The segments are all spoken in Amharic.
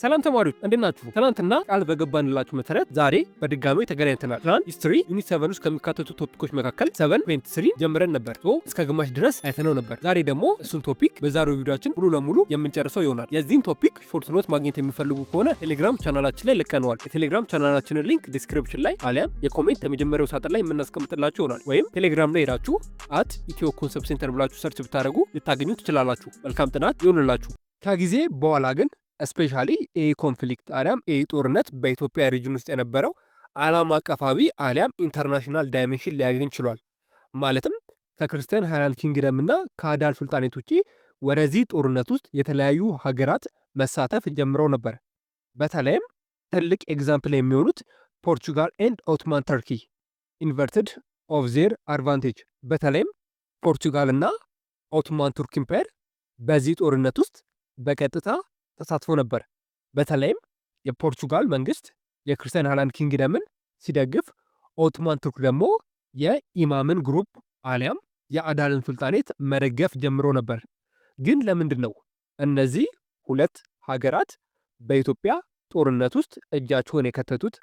ሰላም ተማሪዎች እንዴት ናችሁ? ትናንትና ቃል በገባንላችሁ መሰረት ዛሬ በድጋሚ ተገናኝተናል። ትናንት ሂስትሪ ዩኒት 7 ውስጥ ከሚካተቱ ቶፒኮች መካከል 7.3 ጀምረን ነበር። እስከ ግማሽ ድረስ አይተነው ነበር። ዛሬ ደግሞ እሱን ቶፒክ በዛሬው ቪዲዮአችን ሙሉ ለሙሉ የምንጨርሰው ይሆናል። የዚህን ቶፒክ ሾርት ኖት ማግኘት የሚፈልጉ ከሆነ ቴሌግራም ቻናላችን ላይ ልከነዋል። የቴሌግራም ቻናላችንን ሊንክ ዲስክሪፕሽን ላይ አሊያም የኮሜንት የመጀመሪያው ሳጥን ላይ የምናስቀምጥላችሁ ይሆናል። ወይም ቴሌግራም ላይ ሄዳችሁ ኢትዮ ኮንሰፕት ሴንተር ብላችሁ ሰርች ብታደርጉ ልታገኙ ትችላላችሁ። መልካም ጥናት ይሁንላችሁ። ከጊዜ በኋላ ግን እስፔሻሊ ኮንፍሊክት አሊያም ጦርነት በኢትዮጵያ ሪጅን ውስጥ የነበረው ዓለም አቀፋዊ አሊያም ኢንተርናሽናል ዳይሜንሽን ሊያገኝ ችሏል። ማለትም ከክርስቲያን ሃይላንድ ኪንግደም እና ከአዳል ሱልጣኔት ውጪ ወደዚህ ጦርነት ውስጥ የተለያዩ ሀገራት መሳተፍ ጀምረው ነበር። በተለይም ትልቅ ኤግዛምፕል የሚሆኑት ፖርቹጋል ኤንድ ኦቶማን ተርኪ ኢንቨርትድ ኦፍ ዜር አድቫንቴጅ። በተለይም ፖርቹጋል እና ኦቶማን ቱርክ ኢምፓየር በዚህ ጦርነት ውስጥ በቀጥታ ተሳትፎ ነበር። በተለይም የፖርቹጋል መንግስት የክርስቲያን ሃይላንድ ኪንግደምን ሲደግፍ፣ ኦቶማን ቱርክ ደግሞ የኢማምን ግሩፕ አሊያም የአዳልን ሱልጣኔት መደገፍ ጀምሮ ነበር። ግን ለምንድን ነው እነዚህ ሁለት ሀገራት በኢትዮጵያ ጦርነት ውስጥ እጃቸውን የከተቱት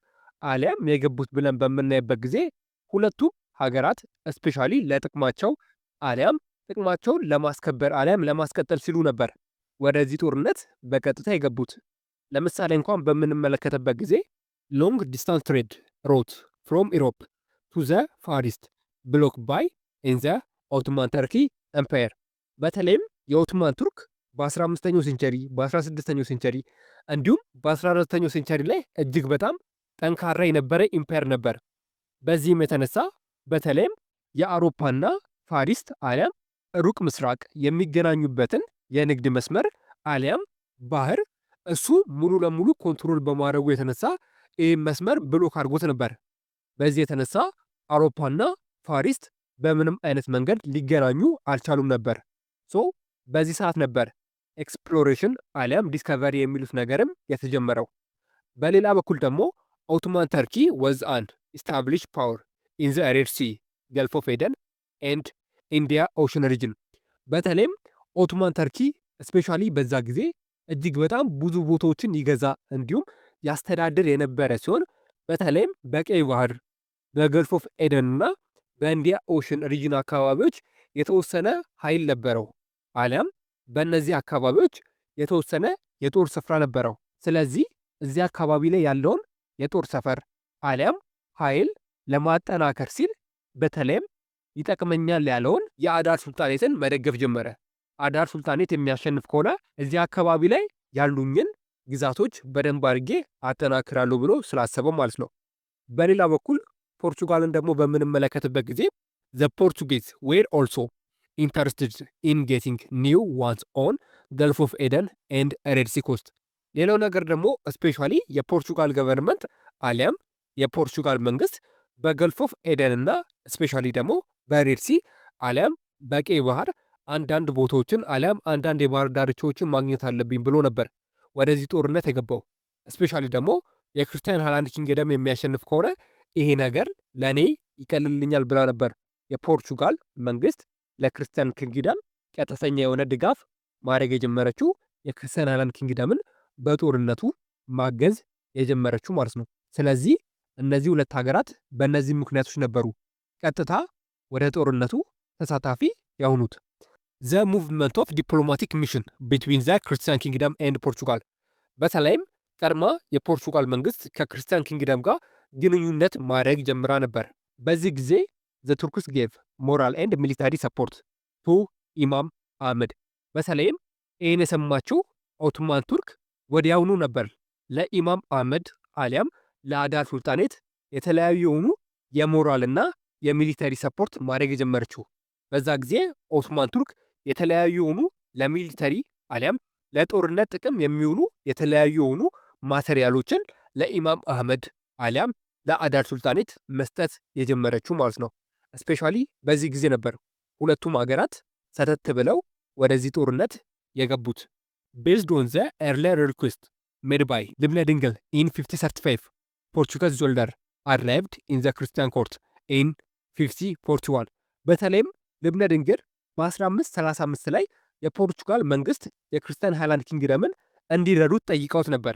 አሊያም የገቡት ብለን በምናይበት ጊዜ ሁለቱም ሀገራት እስፔሻሊ ለጥቅማቸው አሊያም ጥቅማቸውን ለማስከበር አሊያም ለማስቀጠል ሲሉ ነበር ወደዚህ ጦርነት በቀጥታ የገቡት። ለምሳሌ እንኳን በምንመለከተበት ጊዜ ሎንግ ዲስታንስ ትሬድ ሮት ፍሮም ኢሮፕ ቱ ዘ ፋሪስት ብሎክ ባይ ኢን ዘ ኦቶማን ተርኪ ኤምፓየር። በተለይም የኦቶማን ቱርክ በ15ኛው ሴንቸሪ በ16ኛው ሴንቸሪ እንዲሁም በ14ኛው ሴንቸሪ ላይ እጅግ በጣም ጠንካራ የነበረ ኢምፓየር ነበር። በዚህም የተነሳ በተለይም የአውሮፓና ፋሪስት አሊያም ሩቅ ምስራቅ የሚገናኙበትን የንግድ መስመር አሊያም ባህር እሱ ሙሉ ለሙሉ ኮንትሮል በማድረጉ የተነሳ ይህ መስመር ብሎክ አድርጎት ነበር። በዚህ የተነሳ አውሮፓና ፋሪስት በምንም አይነት መንገድ ሊገናኙ አልቻሉም ነበር። በዚህ ሰዓት ነበር ኤክስፕሎሬሽን አሊያም ዲስከቨሪ የሚሉት ነገርም የተጀመረው። በሌላ በኩል ደግሞ ኦቶማን ተርኪ ወዝ አንድ ኢስታብሊሽ ፓወር ኢን ዘ ሬድ ሲ ገልፍ ኦፍ ኤደን ኤንድ ኢንዲያ ኦሽን ሪጅን። በተለይም ኦቶማን ተርኪ ስፔሻሊ በዛ ጊዜ እጅግ በጣም ብዙ ቦታዎችን ይገዛ እንዲሁም ያስተዳድር የነበረ ሲሆን በተለይም በቀይ ባህር በገልፍ ኦፍ ኤደን እና በኢንዲያ ኦሽን ሪጅን አካባቢዎች የተወሰነ ኃይል ነበረው አሊያም በእነዚህ አካባቢዎች የተወሰነ የጦር ስፍራ ነበረው። ስለዚህ እዚህ አካባቢ ላይ ያለውን የጦር ሰፈር አሊያም ኃይል ለማጠናከር ሲል በተለይም ይጠቅመኛል ያለውን የአዳል ሱልጣኔትን መደገፍ ጀመረ። አዳል ሱልጣኔት የሚያሸንፍ ከሆነ እዚህ አካባቢ ላይ ያሉኝን ግዛቶች በደንብ አድርጌ አጠናክራለሁ ብሎ ስላሰበው ማለት ነው። በሌላ በኩል ፖርቹጋልን ደግሞ በምንመለከትበት ጊዜ ዘ ፖርቱጌዝ ዌር ኦልሶ ኢንተረስትድ ኢን ጌቲንግ ኒው ዋንስ ኦን ገልፍ ኦፍ ኤደን ኤንድ ሬድ ሲ ኮስት። ሌላው ነገር ደግሞ ስፔሻሊ የፖርቹጋል ገቨርንመንት አሊያም የፖርቹጋል መንግስት በገልፍ ኦፍ ኤደን እና ስፔሻሊ ደግሞ በሬድ ሲ አሊያም በቀይ ባህር አንዳንድ ቦታዎችን አሊያም አንዳንድ የባህር ዳርቻዎችን ማግኘት አለብኝ ብሎ ነበር ወደዚህ ጦርነት የገባው። ስፔሻሊ ደግሞ የክርስቲያን ሃይላንድ ኪንግደም የሚያሸንፍ ከሆነ ይሄ ነገር ለእኔ ይቀልልኛል ብላ ነበር የፖርቹጋል መንግስት ለክርስቲያን ኪንግደም ቀጥተኛ የሆነ ድጋፍ ማድረግ የጀመረችው የክርስቲያን ሃይላንድ ኪንግደምን በጦርነቱ ማገዝ የጀመረችው ማለት ነው። ስለዚህ እነዚህ ሁለት ሀገራት በእነዚህ ምክንያቶች ነበሩ ቀጥታ ወደ ጦርነቱ ተሳታፊ ያሁኑት። ዘ ሙቭመንት ኦፍ ዲፕሎማቲክ ሚሽን ቢትዊን ዘ ክርስቲያን ኪንግደም ኤንድ ፖርቹጋል። በተለይም ቀድማ የፖርቹጋል መንግስት ከክርስቲያን ኪንግደም ጋር ግንኙነት ማድረግ ጀምራ ነበር። በዚህ ጊዜ ዘ ቱርክስ ጌቭ ሞራል ኤንድ ሚሊታሪ ሰፖርት ቱ ኢማም አህመድ። በተለይም ይህን የሰማችው ኦቶማን ቱርክ ወዲያውኑ ነበር ለኢማም አህመድ አሊያም ለአዳል ሱልጣኔት የተለያዩ የሆኑ የሞራልና የሚሊታሪ ሰፖርት ማድረግ የጀመረችው። በዛ ጊዜ ኦቶማን ቱርክ የተለያዩ የሆኑ ለሚሊተሪ አሊያም ለጦርነት ጥቅም የሚውሉ የተለያዩ የሆኑ ማቴሪያሎችን ለኢማም አህመድ አሊያም ለአዳል ሱልጣኔት መስጠት የጀመረችው ማለት ነው። ስፔሻሊ በዚህ ጊዜ ነበር ሁለቱም ሀገራት ሰተት ብለው ወደዚህ ጦርነት የገቡት። ቤዝድ ኦን ዘ ኤርሊየር ሪኩዌስት ሜድ ባይ ልብነ ድንግል ኢን 1535 ፖርቹጋዝ ዞልደር አራይቭድ ኢን ዘ ክርስቲያን ኮርት ኢን 1541። በተለይም ልብነ ድንግል በ1535 ላይ የፖርቹጋል መንግስት የክርስቲያን ሃይላንድ ኪንግደምን እንዲረዱት ጠይቀውት ነበር።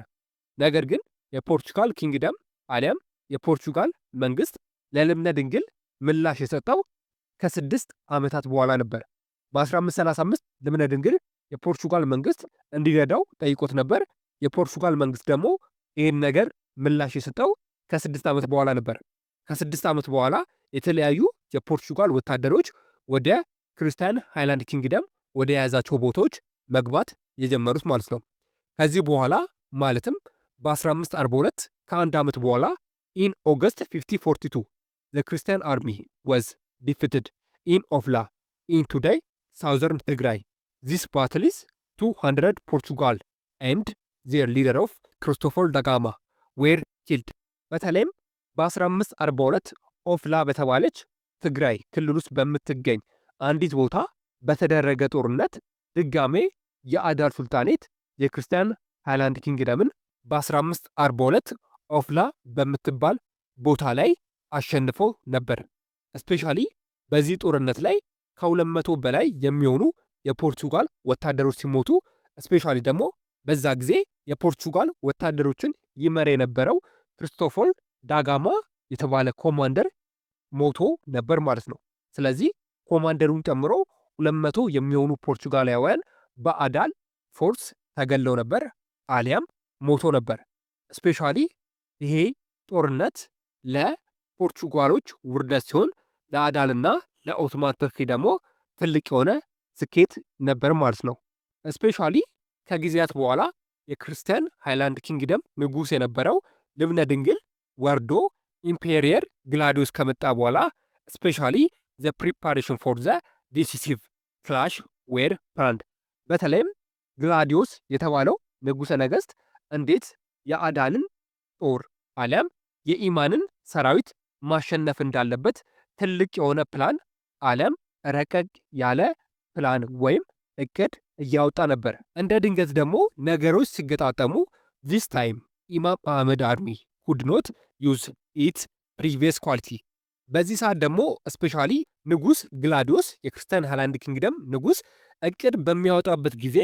ነገር ግን የፖርቹጋል ኪንግደም አሊያም የፖርቹጋል መንግስት ለልብነ ድንግል ምላሽ የሰጠው ከ6 ዓመታት በኋላ ነበር። በ1535 ልብነ ድንግል የፖርቹጋል መንግስት እንዲረዳው ጠይቆት ነበር። የፖርቹጋል መንግስት ደግሞ ይህን ነገር ምላሽ የሰጠው ከ6 ዓመት በኋላ ነበር። ከ6 ዓመት በኋላ የተለያዩ የፖርቹጋል ወታደሮች ወደ ክርስቲያን ሃይላንድ ኪንግደም ወደ የያዛቸው ቦታዎች መግባት የጀመሩት ማለት ነው። ከዚህ በኋላ ማለትም በ1542 ከአንድ ዓመት በኋላ ኢን ኦገስት 1542 the Christian army was defeated in Ofla in today southern Tigray. This battle is 200 Portugal and their leader of Christopher da Gama were killed. በተለይም በ1542 ኦፍላ በተባለች ትግራይ ክልል ውስጥ በምትገኝ አንዲት ቦታ በተደረገ ጦርነት ድጋሜ የአዳል ሱልጣኔት የክርስቲያን ሃይላንድ ኪንግደምን በ1542 ኦፍላ በምትባል ቦታ ላይ አሸንፎ ነበር። ስፔሻሊ በዚህ ጦርነት ላይ ከ200 በላይ የሚሆኑ የፖርቹጋል ወታደሮች ሲሞቱ፣ ስፔሻሊ ደግሞ በዛ ጊዜ የፖርቹጋል ወታደሮችን ይመራ የነበረው ክርስቶፎር ዳጋማ የተባለ ኮማንደር ሞቶ ነበር ማለት ነው። ስለዚህ ኮማንደሩን ጨምሮ 200 የሚሆኑ ፖርቹጋላውያን በአዳል ፎርስ ተገለው ነበር አሊያም ሞቶ ነበር። ስፔሻሊ ይሄ ጦርነት ለፖርቹጋሎች ውርደት ሲሆን ለአዳልና ለኦቶማን ተርኪ ደግሞ ትልቅ የሆነ ስኬት ነበር ማለት ነው። ስፔሻሊ ከጊዜያት በኋላ የክርስቲያን ሃይላንድ ኪንግደም ንጉስ የነበረው ልብነ ድንግል ወርዶ ኢምፔሪየር ግላዲዮስ ከመጣ በኋላ ስፔሻሊ ዘ ፕሪፓሬሽን ፎር ዘ ዲሲሲቭ ክላሽ ዌር ፕላንድ። በተለይም ግላዲዮስ የተባለው ንጉሰ ነገስት እንዴት የአዳልን ጦር አሊያም የኢማንን ሰራዊት ማሸነፍ እንዳለበት ትልቅ የሆነ ፕላን አሊያም ረቀቅ ያለ ፕላን ወይም እቅድ እያወጣ ነበር። እንደ ድንገት ደግሞ ነገሮች ሲገጣጠሙ ዚስ ታይም ኢማም አህመድ አርሚ ኩድ ኖት ዩዝ ኢትስ ፕሪቪየስ ኳሊቲ። በዚህ ሰዓት ደግሞ ስፔሻሊ ንጉስ ግላዲዮስ የክርስቲያን ሃይላንድ ኪንግደም ንጉስ እቅድ በሚያወጣበት ጊዜ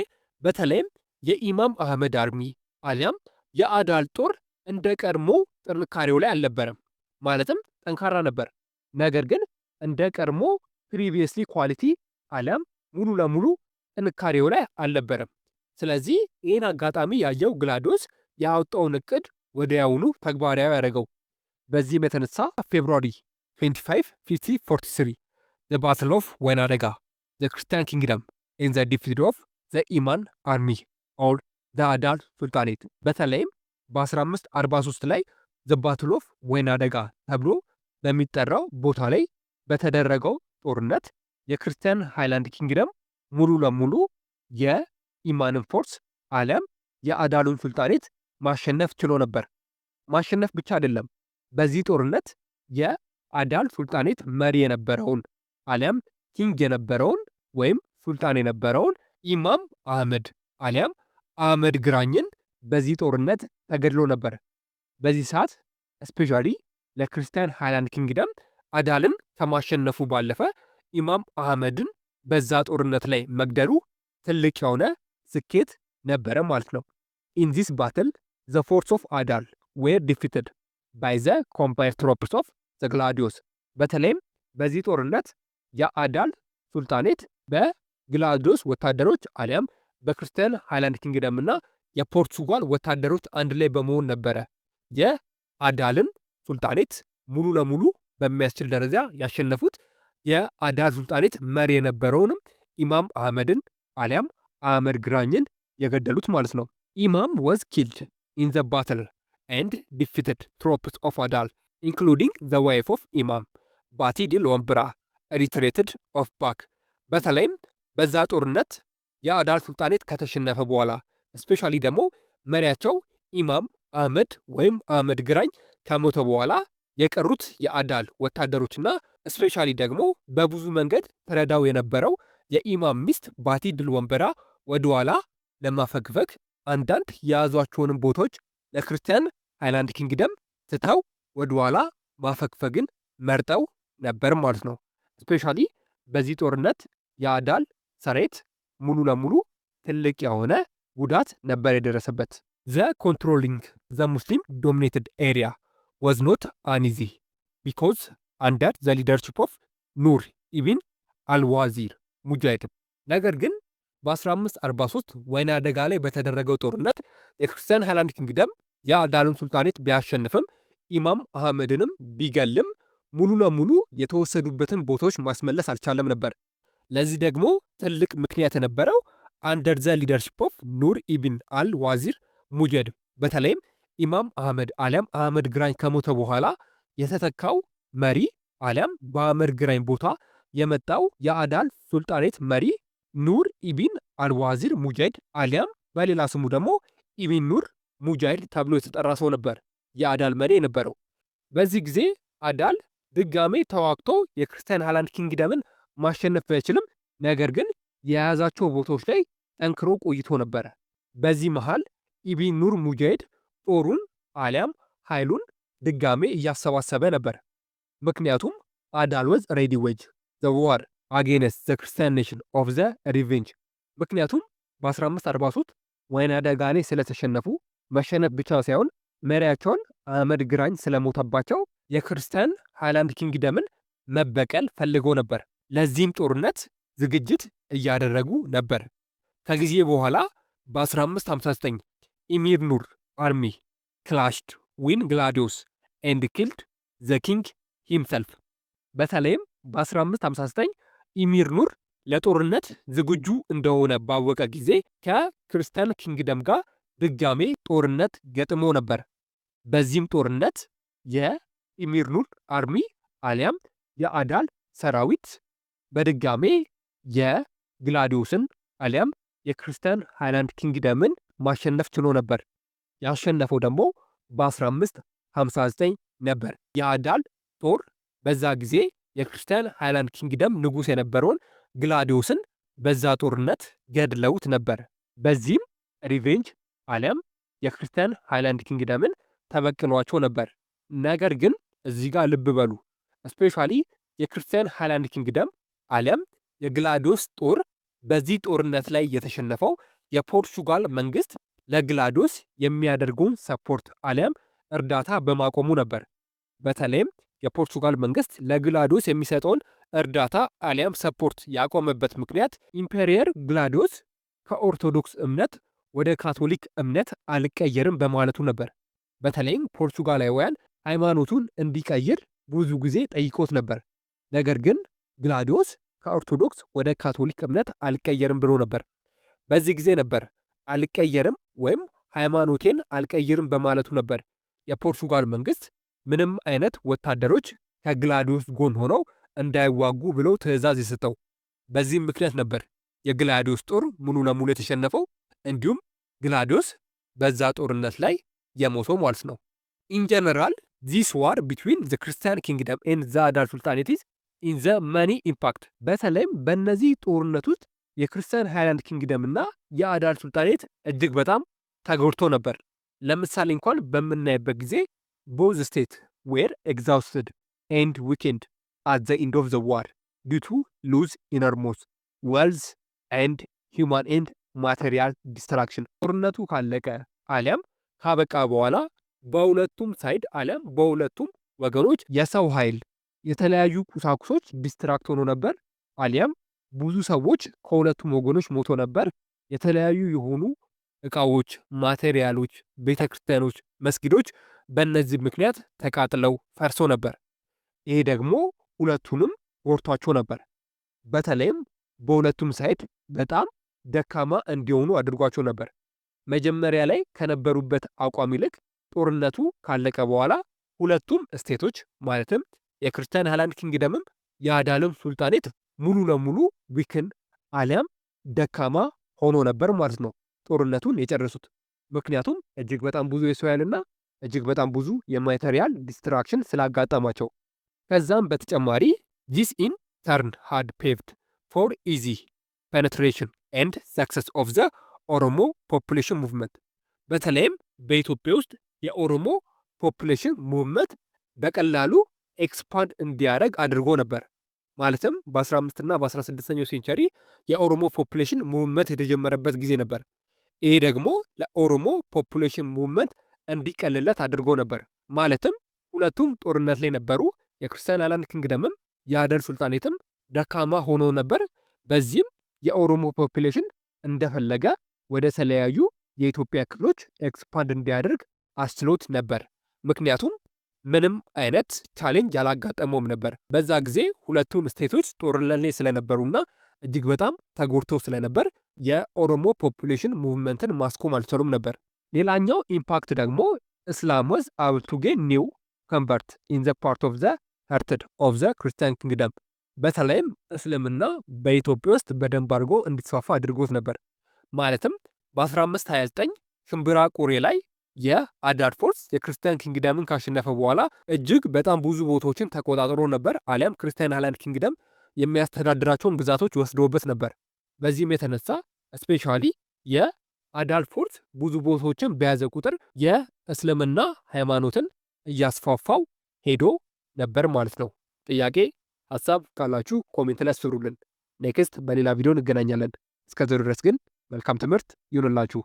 በተለይም የኢማም አህመድ አርሚ አሊያም የአዳል ጦር እንደ ቀድሞ ጥንካሬው ላይ አልነበረም። ማለትም ጠንካራ ነበር፣ ነገር ግን እንደ ቀድሞ ፕሪቪየስሊ ኳሊቲ አሊያም ሙሉ ለሙሉ ጥንካሬው ላይ አልነበረም። ስለዚህ ይህን አጋጣሚ ያየው ግላዲዮስ ያወጣውን እቅድ ወዲያውኑ ተግባራዊ ያደረገው። በዚህም የተነሳ ፌብሩዋሪ 25 1543 the battle of Wainadega the Christian kingdom in the defeat of the Iman army or the Adal sultanate። በተለይም በ1543 ላይ the battle of Wainadega ተብሎ በሚጠራው ቦታ ላይ በተደረገው ጦርነት የክርስቲያን ሃይላንድ ኪንግደም ሙሉ ለሙሉ የኢማንን ፎርስ አሊያም የአዳሉን ሱልጣኔት ማሸነፍ ችሎ ነበር። ማሸነፍ ብቻ አይደለም፣ በዚህ ጦርነት የአዳል ሱልጣኔት መሪ የነበረውን አሊያም ኪንግ የነበረውን ወይም ሱልጣን የነበረውን ኢማም አህመድ አሊያም አህመድ ግራኝን በዚህ ጦርነት ተገድሎ ነበር። በዚህ ሰዓት ስፔሻሊ ለክርስቲያን ሃይላንድ ኪንግደም አዳልን ከማሸነፉ ባለፈ ኢማም አህመድን በዛ ጦርነት ላይ መግደሉ ትልቅ የሆነ ስኬት ነበረ ማለት ነው። ኢን ዚስ ባትል ዘ ፎርስ ኦፍ አዳል ዌር ዲፊትድ ባይ ዘ ኮምፓየር ትሮፕስ ኦፍ ዘ ግላዲዮስ። በተለይም በዚህ ጦርነት የአዳል ሱልጣኔት በግላዲዮስ ወታደሮች አሊያም በክርስቲያን ሃይላንድ ኪንግደም እና የፖርቹጋል ወታደሮች አንድ ላይ በመሆን ነበረ የአዳልን ሱልጣኔት ሙሉ ለሙሉ በሚያስችል ደረጃ ያሸነፉት። የአዳል ሱልጣኔት መሪ የነበረውንም ኢማም አህመድን አሊያም አህመድ ግራኝን የገደሉት ማለት ነው። ኢማም was killed in the battle and defeated troops of Adal including the wife of Imam ባቲ ዲ ሎምብራ retreated off back። በተለይም በዛ ጦርነት የአዳል ሱልጣኔት ከተሸነፈ በኋላ ስፔሻሊ ደግሞ መሪያቸው ኢማም አህመድ ወይም አህመድ ግራኝ ከሞተ በኋላ የቀሩት የአዳል ወታደሮችና ስፔሻሊ ደግሞ በብዙ መንገድ ተረዳው የነበረው የኢማም ሚስት ባቲ ድል ወንበራ ወደኋላ ለማፈግፈግ አንዳንድ የያዟቸውንም ቦታዎች ለክርስቲያን ሃይላንድ ኪንግደም ትተው ወደኋላ ማፈግፈግን መርጠው ነበር ማለት ነው። ስፔሻሊ በዚህ ጦርነት የአዳል ሰራዊት ሙሉ ለሙሉ ትልቅ የሆነ ጉዳት ነበር የደረሰበት። ዘ ኮንትሮሊንግ ዘ ሙስሊም ዶሚኔትድ ኤሪያ ዋዝ ኖት አንኢዚ ቢኮዝ አንደር ዘ ሊደርሺፕ ኦፍ ኑር ኢብን አልዋዚር ሙጃሂድ። ነገር ግን በ1543 ወይና አደጋ ላይ በተደረገው ጦርነት የክርስቲያን ሃይላንድ ኪንግደም የአዳልን ሱልጣኔት ቢያሸንፍም ኢማም አህመድንም ቢገልም ሙሉ ለሙሉ የተወሰዱበትን ቦታዎች ማስመለስ አልቻለም ነበር። ለዚህ ደግሞ ትልቅ ምክንያት የነበረው አንደር ዘ ሊደርሺፕ ኦፍ ኑር ኢብን አል ዋዚር ሙጀድ፣ በተለይም ኢማም አህመድ አሊያም አህመድ ግራኝ ከሞተ በኋላ የተተካው መሪ አሊያም በአህመድ ግራኝ ቦታ የመጣው የአዳል ሱልጣኔት መሪ ኑር ኢብን አልዋዚር ሙጃሂድ አሊያም በሌላ ስሙ ደግሞ ኢብን ኑር ሙጃሂድ ተብሎ የተጠራ ሰው ነበር የአዳል መሪ የነበረው። በዚህ ጊዜ አዳል ድጋሜ ተዋግቶ የክርስቲያን ሃይላንድ ኪንግደምን ማሸነፍ ባይችልም ነገር ግን የያዛቸው ቦታዎች ላይ ጠንክሮ ቆይቶ ነበረ። በዚህ መሃል ኢብን ኑር ሙጃሂድ ጦሩን አሊያም ኃይሉን ድጋሜ እያሰባሰበ ነበር። ምክንያቱም አዳል ወዝ ሬዲ ዌጅ ዘ ዋር አጌንስት ዘ ክርስቲያን ኔሽን ኦፍ ዘ ሪቬንጅ። ምክንያቱም በ1543 ወይና አደጋ ላይ ስለተሸነፉ መሸነፍ ብቻ ሳይሆን መሪያቸውን አህመድ ግራኝ ስለሞተባቸው የክርስቲያን ሃይላንድ ኪንግደምን መበቀል ፈልጎ ነበር። ለዚህም ጦርነት ዝግጅት እያደረጉ ነበር። ከጊዜ በኋላ በ1559 ኢሚር ኑር አርሚ ክላሽድ ዊን ግላዲዮስ ኤንድ ኪልድ ዘ ኪንግ ሂምሰልፍ። በተለይም በ1559 ኢሚር ኑር ለጦርነት ዝግጁ እንደሆነ ባወቀ ጊዜ ከክርስቲያን ኪንግደም ጋር ድጋሜ ጦርነት ገጥሞ ነበር። በዚህም ጦርነት የኢሚር ኑር አርሚ አሊያም የአዳል ሰራዊት በድጋሜ የግላዲዮስን አሊያም የክርስቲያን ሃይላንድ ኪንግደምን ማሸነፍ ችሎ ነበር። ያሸነፈው ደግሞ በ1559 ነበር። የአዳል ጦር በዛ ጊዜ የክርስቲያን ሃይላንድ ኪንግደም ንጉሥ የነበረውን ግላዲዮስን በዛ ጦርነት ገድለውት ነበር። በዚህም ሪቬንጅ አሊያም የክርስቲያን ሃይላንድ ኪንግደምን ተበቅሏቸው ነበር። ነገር ግን እዚህ ጋር ልብ በሉ፣ ስፔሻሊ የክርስቲያን ሃይላንድ ኪንግደም አሊያም የግላዲዮስ ጦር በዚህ ጦርነት ላይ የተሸነፈው የፖርቹጋል መንግስት ለግላዲዮስ የሚያደርገውን ሰፖርት አሊያም እርዳታ በማቆሙ ነበር። በተለይም የፖርቹጋል መንግስት ለግላዲዮስ የሚሰጠውን እርዳታ አሊያም ሰፖርት ያቆመበት ምክንያት ኢምፔሪየር ግላዲዮስ ከኦርቶዶክስ እምነት ወደ ካቶሊክ እምነት አልቀየርም በማለቱ ነበር። በተለይም ፖርቹጋላውያን ሃይማኖቱን እንዲቀይር ብዙ ጊዜ ጠይቆት ነበር። ነገር ግን ግላዲዮስ ከኦርቶዶክስ ወደ ካቶሊክ እምነት አልቀየርም ብሎ ነበር። በዚህ ጊዜ ነበር አልቀየርም ወይም ሃይማኖቴን አልቀይርም በማለቱ ነበር የፖርቹጋል መንግስት ምንም አይነት ወታደሮች ከግላዲዮስ ጎን ሆነው እንዳይዋጉ ብለው ትዕዛዝ የሰጠው። በዚህም ምክንያት ነበር የግላዲዮስ ጦር ሙሉ ለሙሉ የተሸነፈው፣ እንዲሁም ግላዲዮስ በዛ ጦርነት ላይ የሞተው ማለት ነው። ኢን ጀነራል ዚስ ዋር ቢትዊን ዘ ክርስቲያን ኪንግደም ኤንድ ዘ አዳል ሱልጣኔቲስ ኢን ዘ መኒ ኢምፓክት። በተለይም በእነዚህ ጦርነት ውስጥ የክርስቲያን ሃይላንድ ኪንግደም እና የአዳል ሱልጣኔት እጅግ በጣም ተጎድቶ ነበር። ለምሳሌ እንኳን በምናይበት ጊዜ ቦዝ ስቴት ዌር ኤግዛውስትድ ኤንድ ዊኬንድ አት ዘ ኢንድ ኦፍ ዘ ዋር ዲው ቱ ሉዝ ኢነርሞስ ዌልዝ ኤንድ ሂውማን ኤንድ ማቴሪያል ዲስትራክሽን። ጦርነቱ ካለቀ አሊያም ካበቃ በኋላ በሁለቱም ሳይድ አሊያም በሁለቱም ወገኖች የሰው ኃይል የተለያዩ ቁሳቁሶች ዲስትራክት ሆኖ ነበር፣ አሊያም ብዙ ሰዎች ከሁለቱም ወገኖች ሞቶ ነበር። የተለያዩ የሆኑ እቃዎች፣ ማቴሪያሎች፣ ቤተክርስቲያኖች፣ መስጊዶች በእነዚህ ምክንያት ተቃጥለው ፈርሶ ነበር። ይሄ ደግሞ ሁለቱንም ጎድቷቸው ነበር። በተለይም በሁለቱም ሳይድ በጣም ደካማ እንዲሆኑ አድርጓቸው ነበር። መጀመሪያ ላይ ከነበሩበት አቋም ይልቅ ጦርነቱ ካለቀ በኋላ ሁለቱም ስቴቶች ማለትም የክርስቲያን ሃይላንድ ኪንግደምም የአዳልም ሱልጣኔት ሙሉ ለሙሉ ዊክን አሊያም ደካማ ሆኖ ነበር ማለት ነው ጦርነቱን የጨረሱት። ምክንያቱም እጅግ በጣም ብዙ የሰው ኃይልና እጅግ በጣም ብዙ የማቴሪያል ዲስትራክሽን ስላጋጠማቸው። ከዛም በተጨማሪ ዚስ ኢን ተርን ሃድ ፔቭድ ፎር ኢዚ ፔኔትሬሽን ኤንድ ሰክሰስ ኦፍ ዘ ኦሮሞ ፖፑሌሽን ሙቭመንት። በተለይም በኢትዮጵያ ውስጥ የኦሮሞ ፖፑሌሽን ሙቭመንት በቀላሉ ኤክስፓንድ እንዲያደርግ አድርጎ ነበር። ማለትም በ15 እና በ16ኛው ሴንቸሪ የኦሮሞ ፖፑሌሽን ሙቭመንት የተጀመረበት ጊዜ ነበር። ይሄ ደግሞ ለኦሮሞ ፖፑሌሽን ሙቭመንት እንዲቀልለት አድርጎ ነበር። ማለትም ሁለቱም ጦርነት ላይ ነበሩ። የክርስቲያን አይላንድ ኪንግደምም የአደል ሱልጣኔትም ደካማ ሆኖ ነበር። በዚህም የኦሮሞ ፖፑሌሽን እንደፈለገ ወደ ተለያዩ የኢትዮጵያ ክፍሎች ኤክስፓንድ እንዲያደርግ አስችሎት ነበር። ምክንያቱም ምንም አይነት ቻሌንጅ ያላጋጠመውም ነበር። በዛ ጊዜ ሁለቱም ስቴቶች ጦርነት ላይ ስለነበሩና እጅግ በጣም ተጎድተው ስለነበር የኦሮሞ ፖፑሌሽን ሙቭመንትን ማስቆም አልቻሉም ነበር። ሌላኛው ኢምፓክት ደግሞ እስላም ወዝ አብል ቱ ጌን ኒው ኮንቨርት ኢን ዘ ፓርት ኦፍ ዘ ሀርትድ ኦፍ ዘ ክርስቲያን ኪንግደም። በተለይም እስልምና በኢትዮጵያ ውስጥ በደንብ አድርጎ እንዲስፋፋ አድርጎት ነበር። ማለትም በ1529 ሽምብራ ቁሬ ላይ የአዳድ ፎርስ የክርስቲያን ኪንግደምን ካሸነፈ በኋላ እጅግ በጣም ብዙ ቦታዎችን ተቆጣጥሮ ነበር። አሊያም ክርስቲያን አይላንድ ኪንግደም የሚያስተዳድራቸውን ግዛቶች ወስደውበት ነበር። በዚህም የተነሳ ስፔሻሊ የአዳድ ፎርስ ብዙ ቦታዎችን በያዘ ቁጥር የእስልምና ሃይማኖትን እያስፋፋው ሄዶ ነበር ማለት ነው። ጥያቄ ሀሳብ ካላችሁ ኮሜንት ላይ አስፍሩልን። ኔክስት በሌላ ቪዲዮ እንገናኛለን። እስከዚያው ድረስ ግን መልካም ትምህርት ይሁንላችሁ።